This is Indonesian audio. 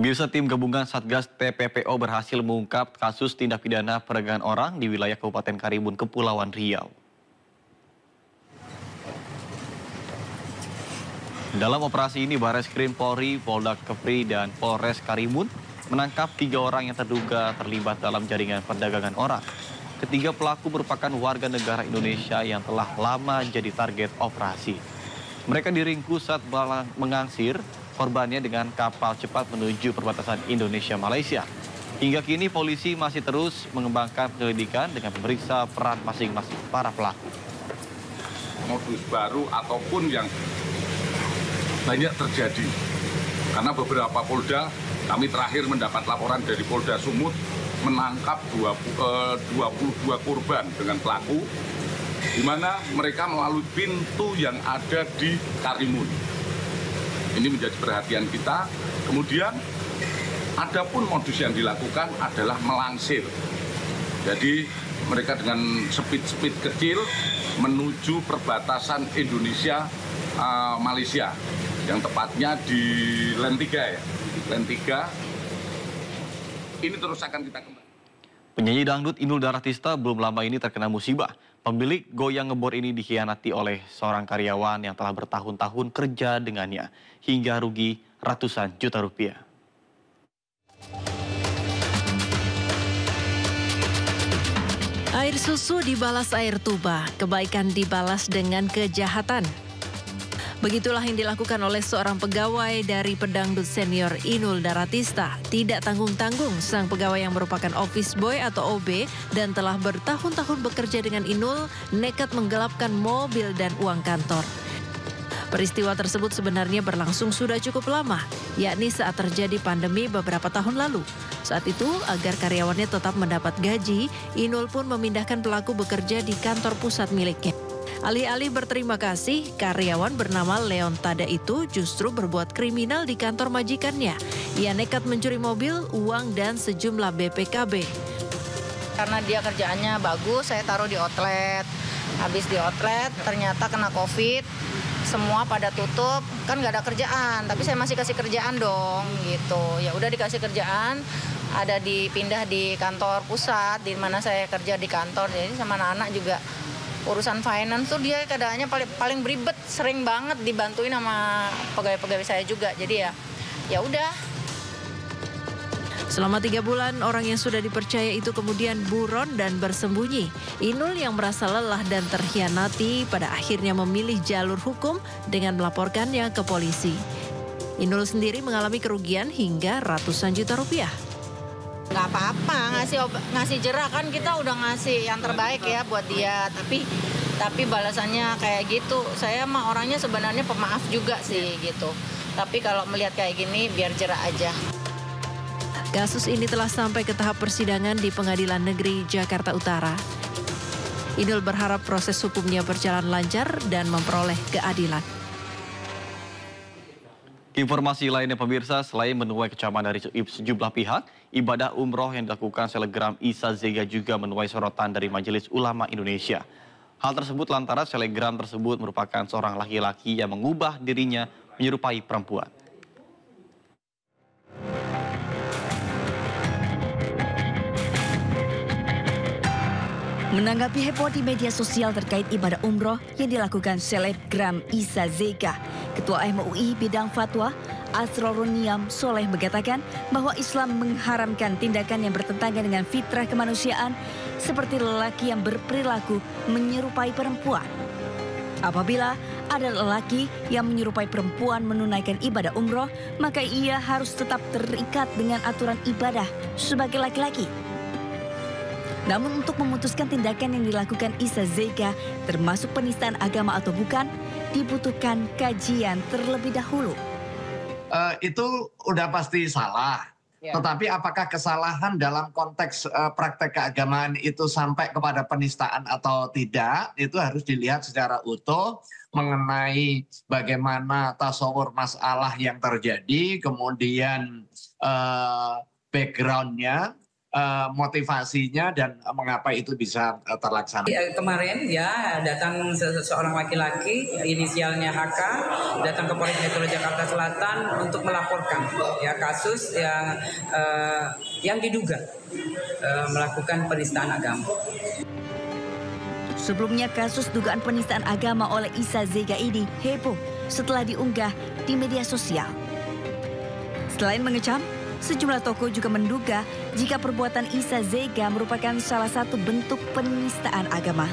Pemirsa, tim gabungan Satgas TPPO berhasil mengungkap kasus tindak pidana perdagangan orang di wilayah Kabupaten Karimun, Kepulauan Riau. Dalam operasi ini, Bareskrim Polri, Polda Kepri, dan Polres Karimun menangkap 3 orang yang terduga terlibat dalam jaringan perdagangan orang. Ketiga pelaku merupakan warga negara Indonesia yang telah lama jadi target operasi. Mereka diringkus saat mengangsir korbannya dengan kapal cepat menuju perbatasan Indonesia-Malaysia. Hingga kini polisi masih terus mengembangkan penyelidikan dengan memeriksa peran masing-masing para pelaku. Modus baru ataupun yang banyak terjadi. Karena beberapa Polda, kami terakhir mendapat laporan dari Polda Sumut menangkap 22 korban dengan pelaku, di mana mereka melalui pintu yang ada di Karimun. Ini menjadi perhatian kita. Kemudian, adapun modus yang dilakukan adalah melangsir. Jadi mereka dengan speed kecil menuju perbatasan Indonesia Malaysia, yang tepatnya di Lentiga ya. Lentiga. Ini terus akan kita kembali. Penyanyi dangdut Inul Daratista belum lama ini terkena musibah. Pemilik goyang ngebor ini dikhianati oleh seorang karyawan yang telah bertahun-tahun kerja dengannya, hingga rugi ratusan juta rupiah. Air susu dibalas air tuba, kebaikan dibalas dengan kejahatan. Begitulah yang dilakukan oleh seorang pegawai dari pedangdut senior Inul Daratista. Tidak tanggung-tanggung, sang pegawai yang merupakan office boy atau OB dan telah bertahun-tahun bekerja dengan Inul nekat menggelapkan mobil dan uang kantor. Peristiwa tersebut sebenarnya berlangsung sudah cukup lama, yakni saat terjadi pandemi beberapa tahun lalu. Saat itu, agar karyawannya tetap mendapat gaji, Inul pun memindahkan pelaku bekerja di kantor pusat miliknya. Alih-alih berterima kasih, karyawan bernama Leon Tada itu justru berbuat kriminal di kantor majikannya. Ia nekat mencuri mobil, uang, dan sejumlah BPKB. Karena dia kerjaannya bagus, saya taruh di outlet. Habis di outlet, ternyata kena COVID, semua pada tutup, kan nggak ada kerjaan. Tapi saya masih kasih kerjaan dong, gitu. Ya udah dikasih kerjaan, ada dipindah di kantor pusat, di mana saya kerja di kantor. Jadi sama anak-anak juga. Urusan finance tuh dia keadaannya paling beribet, sering banget dibantuin sama pegawai-pegawai saya juga. Jadi ya udah. Selama 3 bulan, orang yang sudah dipercaya itu kemudian buron dan bersembunyi. Inul yang merasa lelah dan terhianati pada akhirnya memilih jalur hukum dengan melaporkannya ke polisi. Inul sendiri mengalami kerugian hingga ratusan juta rupiah. Nggak apa-apa, ngasih jerah kan, kita udah ngasih yang terbaik ya buat dia. Tapi balasannya kayak gitu. Saya mah orangnya sebenarnya pemaaf juga sih gitu. Tapi kalau melihat kayak gini biar jerah aja. Kasus ini telah sampai ke tahap persidangan di Pengadilan Negeri Jakarta Utara. Inul berharap proses hukumnya berjalan lancar dan memperoleh keadilan. Informasi lainnya pemirsa, selain menuai kecaman dari sejumlah pihak, ibadah umroh yang dilakukan selegram Isa Zega juga menuai sorotan dari Majelis Ulama Indonesia. Hal tersebut lantaran selegram tersebut merupakan seorang laki-laki yang mengubah dirinya menyerupai perempuan. Menanggapi heboh di media sosial terkait ibadah umroh yang dilakukan selebgram Isa Zega, Ketua MUI Bidang Fatwa Asrorun Niam Soleh mengatakan bahwa Islam mengharamkan tindakan yang bertentangan dengan fitrah kemanusiaan seperti lelaki yang berperilaku menyerupai perempuan. Apabila ada lelaki yang menyerupai perempuan menunaikan ibadah umroh, maka ia harus tetap terikat dengan aturan ibadah sebagai laki-laki. Namun untuk memutuskan tindakan yang dilakukan Isa Zega termasuk penistaan agama atau bukan, dibutuhkan kajian terlebih dahulu. Itu udah pasti salah. Ya. Tetapi apakah kesalahan dalam konteks praktek keagamaan itu sampai kepada penistaan atau tidak, itu harus dilihat secara utuh mengenai bagaimana tasawur masalah yang terjadi, kemudian background-nya, motivasinya dan mengapa itu bisa terlaksana. Kemarin ya datang seorang laki-laki inisialnya HK datang ke Polres Metro Jakarta Selatan untuk melaporkan ya kasus yang diduga melakukan penistaan agama. Sebelumnya kasus dugaan penistaan agama oleh Isa Zega ini heboh setelah diunggah di media sosial. Selain mengecam, sejumlah tokoh juga menduga jika perbuatan Isa Zega merupakan salah satu bentuk penistaan agama.